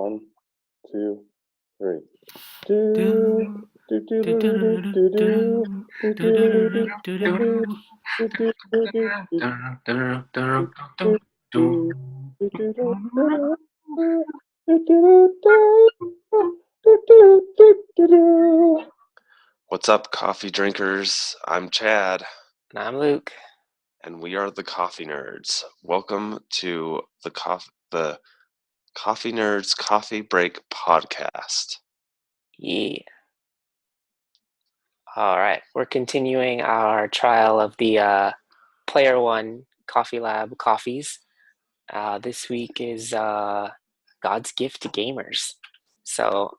One, two, three. Do, do, do, do, do, do, do, do, do, do, do, do, do, do, do, do, do, What's up, coffee drinkers? I'm Chad. And I'm Luke. And we are the Coffee Nerds. Welcome to the Coffee Nerds Coffee Break Podcast. Yeah. All right. We're continuing our trial of the Player One Coffee Lab coffees. This week is God's Gift to Gamers. So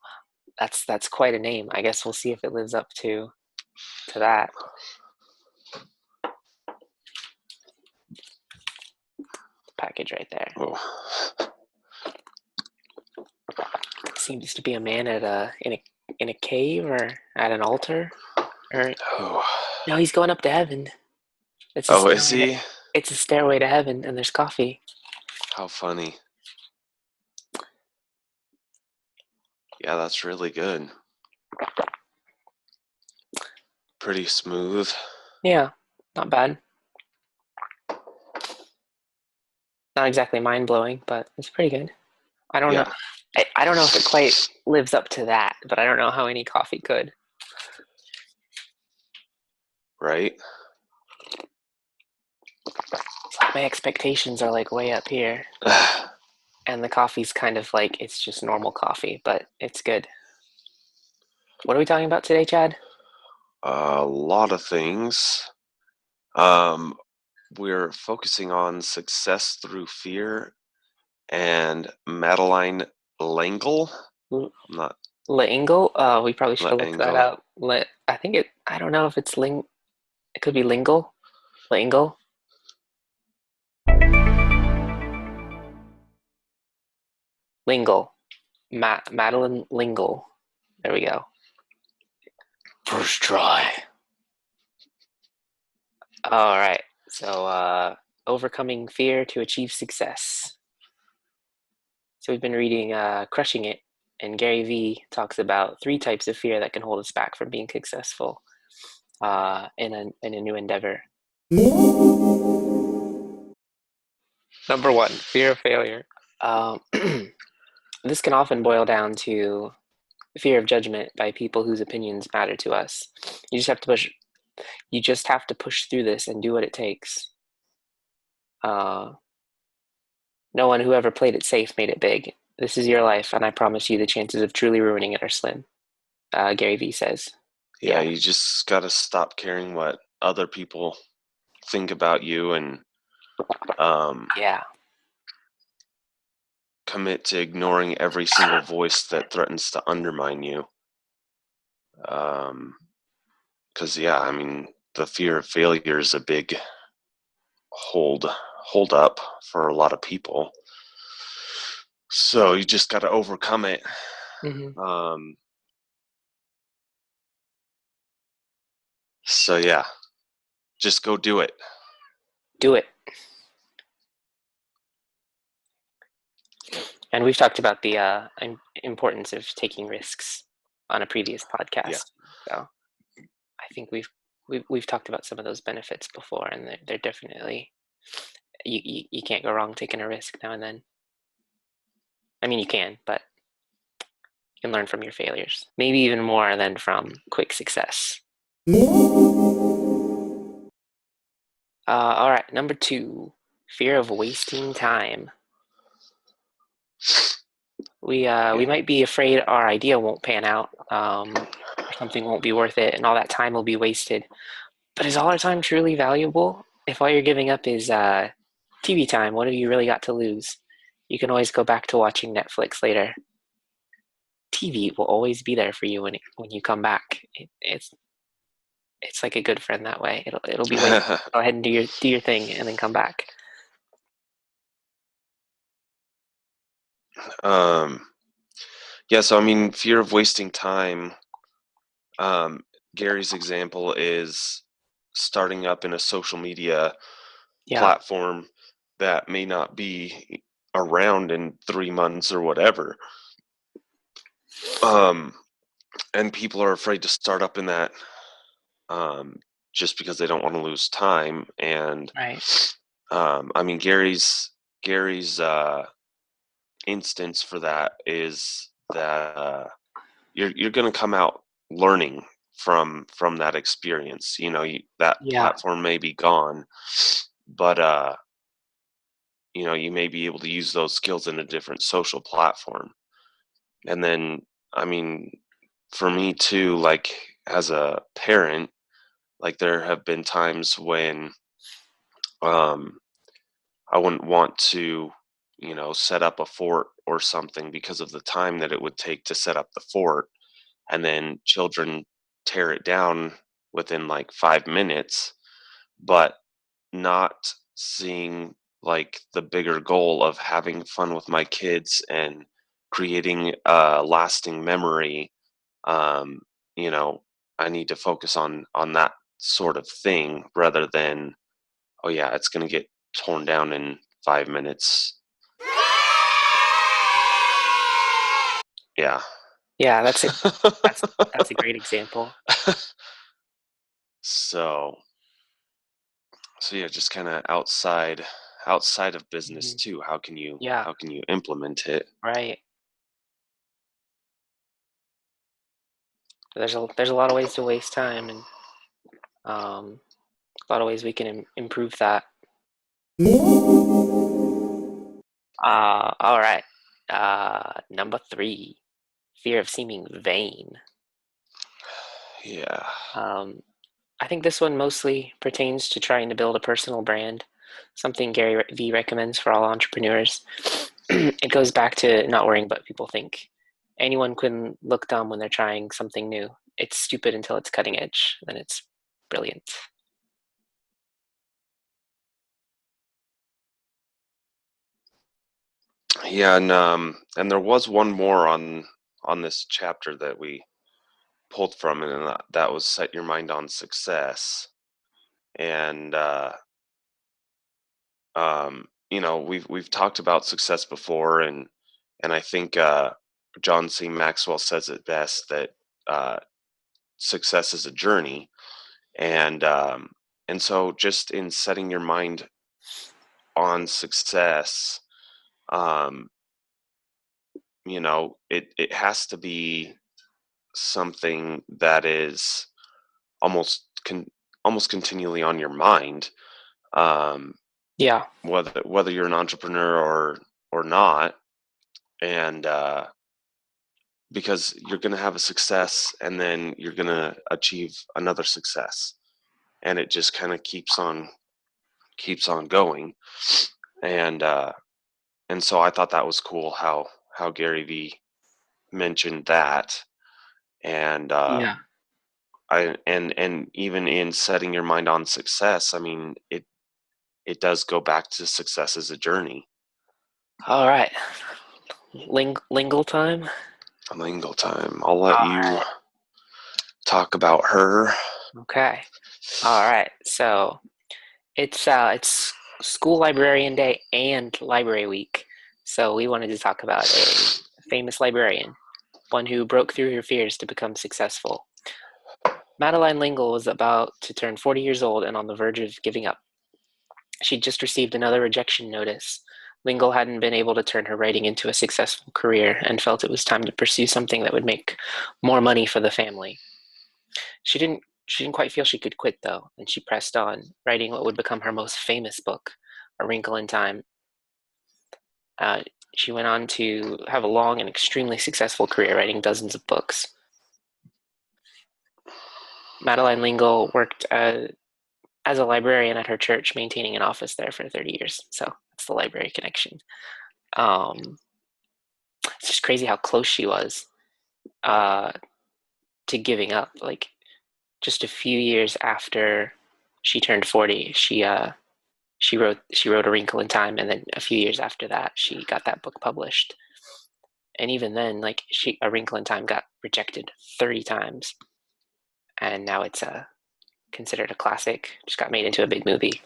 that's quite a name. I guess we'll see if it lives up to that. Package right there. Oh. Seems to be a man in a cave or at an altar. Or no, he's going up to heaven. Is he? It's a stairway to heaven, and there's coffee. How funny. Yeah, that's really good. Pretty smooth. Yeah, not bad. Not exactly mind-blowing, but it's pretty good. I don't know. I don't know if it quite lives up to that, but I don't know how any coffee could. Right? My expectations are like way up here. And the coffee's kind of like, it's just normal coffee, but it's good. What are we talking about today, Chad? A lot of things. We're focusing on success through fear and Madeleine L'Engle. I'm not. L'Engle? We probably should have looked that up. I don't know if it's it could be Lingle. L'Engle. Lingle. Madeleine Lingle. There we go. First try. All right. So, overcoming fear to achieve success. So we've been reading Crushing It, and Gary Vee talks about 3 types of fear that can hold us back from being successful in a new endeavor. Number 1, fear of failure. This can often boil down to fear of judgment by people whose opinions matter to us. You just have to push. You just have to push through this and do what it takes. No one who ever played it safe made it big. This is your life, and I promise you the chances of truly ruining it are slim. Gary Vee says. Yeah, you just got to stop caring what other people think about you and commit to ignoring every single voice that threatens to undermine you. Because the fear of failure is a big hold up for a lot of people. So you just got to overcome it. Mm-hmm. So yeah, just go do it. Do it. And we've talked about the importance of taking risks on a previous podcast. Yeah. So I think we've talked about some of those benefits before, and they're definitely you can't go wrong taking a risk now and then. I mean, you can, but you can learn from your failures, maybe even more than from quick success. All right, number 2, fear of wasting time. We might be afraid our idea won't pan out, or something won't be worth it, and all that time will be wasted. But is all our time truly valuable? If all you're giving up is TV time, what have you really got to lose? You can always go back to watching Netflix later. TV will always be there for you when you come back. It's like a good friend that way. It'll be waiting. Go ahead and do your thing, and then come back. So fear of wasting time. Gary's example is starting up in a social media platform that may not be around in 3 months or whatever. Um, and people are afraid to start up in that, um, just because they don't want to lose time. And Right. I mean, Gary's instance for that is that you're going to come out learning from that experience. That Yeah. platform may be gone, but you may be able to use those skills in a different social platform. And then, I mean, for me too, like as a parent, like there have been times when um, I wouldn't want to, set up a fort or something because of the time that it would take to set up the fort, and then children tear it down within like 5 minutes, but not seeing like the bigger goal of having fun with my kids and creating a lasting memory. um you know I need to focus on that sort of thing rather than, oh yeah, it's going to get torn down in 5 minutes. Yeah. Yeah, that's that's a great example. so so yeah, just kind of outside of business Mhm. too, how can you Yeah, how can you implement it? right. There's a lot of ways to waste time, and a lot of ways we can improve that. All right. Number three, fear of seeming vain. Yeah. Um, I think this one mostly pertains to trying to build a personal brand, something Gary Vee recommends for all entrepreneurs. It goes back to not worrying what people think. Anyone can look dumb when they're trying something new. It's stupid until it's cutting edge, then it's brilliant. Yeah, and there was one more on this chapter that we pulled from, and that was set your mind on success. And we've talked about success before, and I think John C. Maxwell says it best that uh, success is a journey. And so just in setting your mind on success, um, it has to be something that is almost almost continually on your mind, um, Yeah, whether you're an entrepreneur or not. And because you're going to have a success, and then you're going to achieve another success, and it just kind of keeps on going. And so I thought that was cool how Gary Vee mentioned that. And yeah. and even in setting your mind on success, I mean, it does go back to success as a journey. All right. Lingle time. Lingo time. I'll let All you talk about her. right. Okay. All right. So it's school librarian day and library week. So we wanted to talk about a famous librarian, one who broke through her fears to become successful. Madeleine L'Engle was about to turn 40 years old and on the verge of giving up. She'd just received another rejection notice. L'Engle hadn't been able to turn her writing into a successful career and felt it was time to pursue something that would make more money for the family. She didn't quite feel she could quit though, and she pressed on, writing what would become her most famous book, A Wrinkle in Time. Uh, she went on to have a long and extremely successful career, writing dozens of books. Madeleine L'Engle worked as a librarian at her church, maintaining an office there for 30 years. So that's the library connection. Um, it's just crazy how close she was uh, to giving up. Like just a few years after she turned 40, she wrote A Wrinkle in Time, and then a few years after that, she got that book published. And even then, like A Wrinkle in Time got rejected 30 times, and now it's considered a classic. Just got made into a big movie.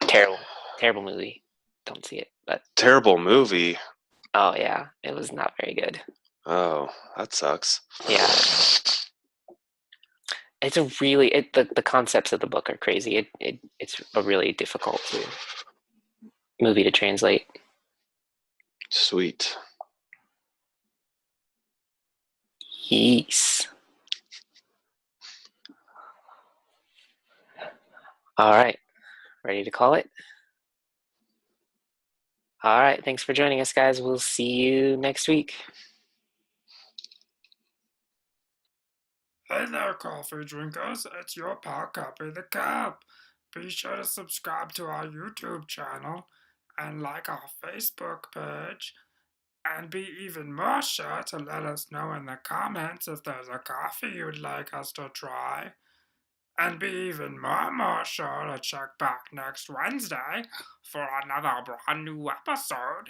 Terrible, terrible movie. Don't see it, but Terrible movie. oh yeah, it was not very good. Oh, that sucks. Yeah, it's a really the concepts of the book are crazy. It's a really difficult movie to translate. Sweet. Yes. All right, ready to call it? All right, thanks for joining us, guys. We'll see you next week. Hey there, coffee drinkers. It's your pal Copy the Cup. Be sure to subscribe to our YouTube channel and like our Facebook page. And be even more sure to let us know in the comments if there's a coffee you'd like us to try. And be even more sure to check back next Wednesday for another brand new episode.